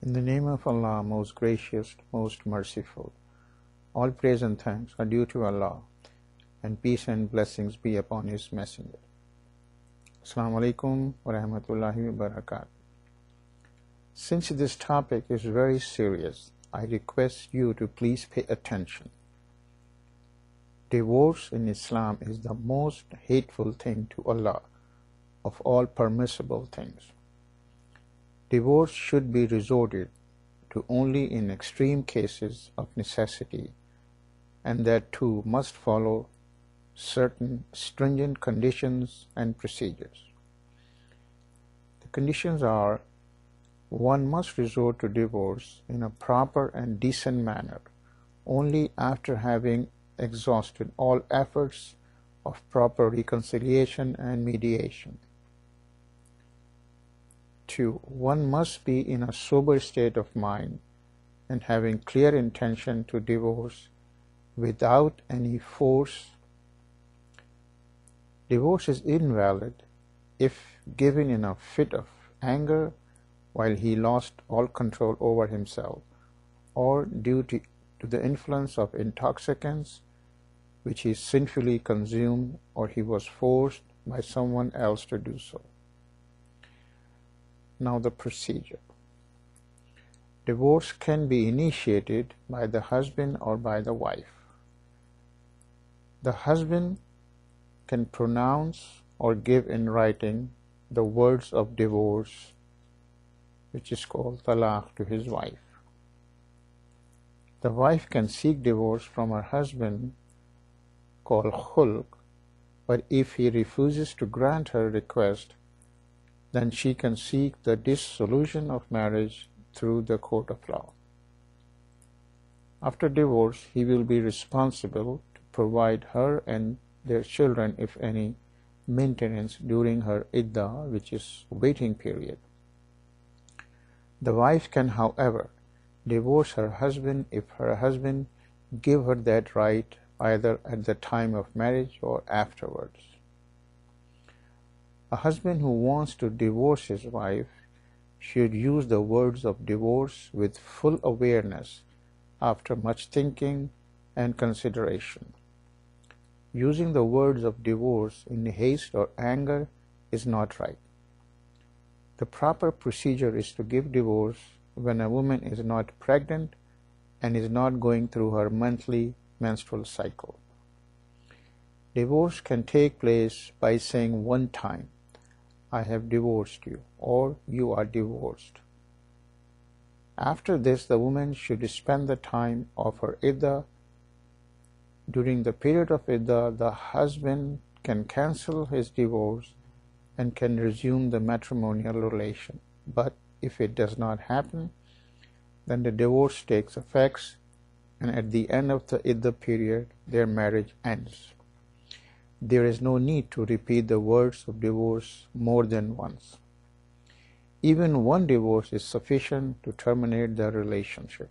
In the name of Allah, most gracious, most merciful. All praise and thanks are due to Allah, and peace and blessings be upon His Messenger. Assalamu alaikum wa rahmatullahi wa barakatuh. Since this topic is very serious, I request you to please pay attention. Divorce in Islam is the most hateful thing to Allah of all permissible things. Divorce should be resorted to only in extreme cases of necessity, and that too must follow certain stringent conditions and procedures. The conditions are: one must resort to divorce in a proper and decent manner only after having exhausted all efforts of proper reconciliation and mediation. 2. One must be in a sober state of mind and having clear intention to divorce without any force. Divorce is invalid if given in a fit of anger while he lost all control over himself, or due to the influence of intoxicants which he sinfully consumed, or he was forced by someone else to do so. Now the procedure. Divorce can be initiated by the husband or by the wife. The husband can pronounce or give in writing the words of divorce, which is called talaq, to his wife. The wife can seek divorce from her husband, called khulq, but if he refuses to grant her request, then she can seek the dissolution of marriage through the court of law. After divorce, he will be responsible to provide her and their children, if any, maintenance during her iddah, which is waiting period. The wife can, however, divorce her husband if her husband give her that right either at the time of marriage or afterwards. A husband who wants to divorce his wife should use the words of divorce with full awareness after much thinking and consideration. Using the words of divorce in haste or anger is not right. The proper procedure is to give divorce when a woman is not pregnant and is not going through her monthly menstrual cycle. Divorce can take place by saying one time, "I have divorced you," or "you are divorced." After this, the woman should spend the time of her iddah. During the period of iddah, the husband can cancel his divorce and can resume the matrimonial relation. But if it does not happen, then the divorce takes effect, and at the end of the iddah period, their marriage ends. There is no need to repeat the words of divorce more than once. Even one divorce is sufficient to terminate the relationship.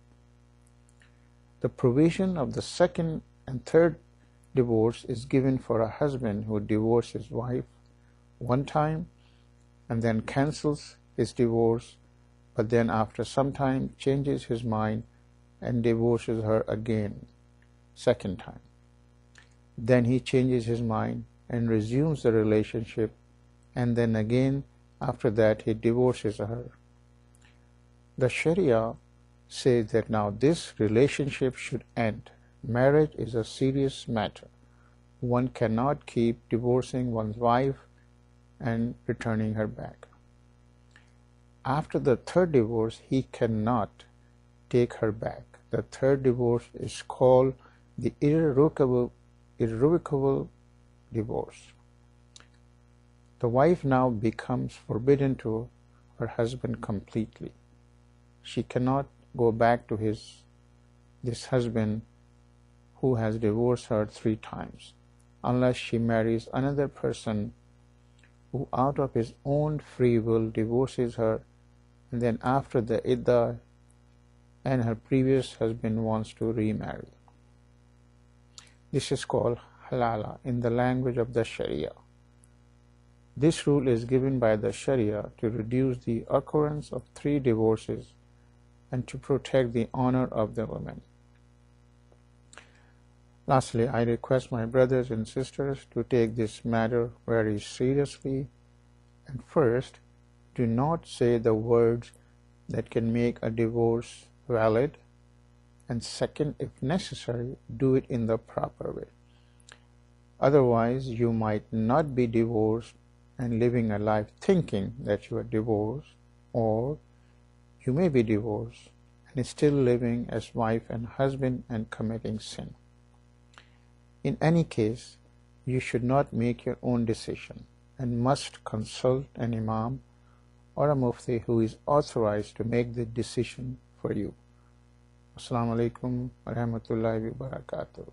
The provision of the second and third divorce is given for a husband who divorces his wife one time and then cancels his divorce, but then after some time changes his mind and divorces her again, second time. Then he changes his mind and resumes the relationship, and then again after that he divorces her. The Sharia says that now this relationship should end. Marriage is a serious matter. One cannot keep divorcing one's wife and returning her back. After the third divorce, he cannot take her back. The third divorce is called the irrevocable divorce. The wife now becomes forbidden to her husband completely. She cannot go back to this husband who has divorced her 3 times, unless she marries another person who out of his own free will divorces her, and then after the iddah and her previous husband wants to remarry. This is called halala in the language of the Sharia. This rule is given by the Sharia to reduce the occurrence of 3 divorces and to protect the honor of the women. Lastly, I request my brothers and sisters to take this matter very seriously, and first, do not say the words that can make a divorce valid, and second, if necessary, do it in the proper way. Otherwise, you might not be divorced and living a life thinking that you are divorced, or you may be divorced and still living as wife and husband and committing sin. In any case, you should not make your own decision and must consult an imam or a mufti who is authorized to make the decision for you. Assalamu alaikum wa rahmatullahi wa barakatuh.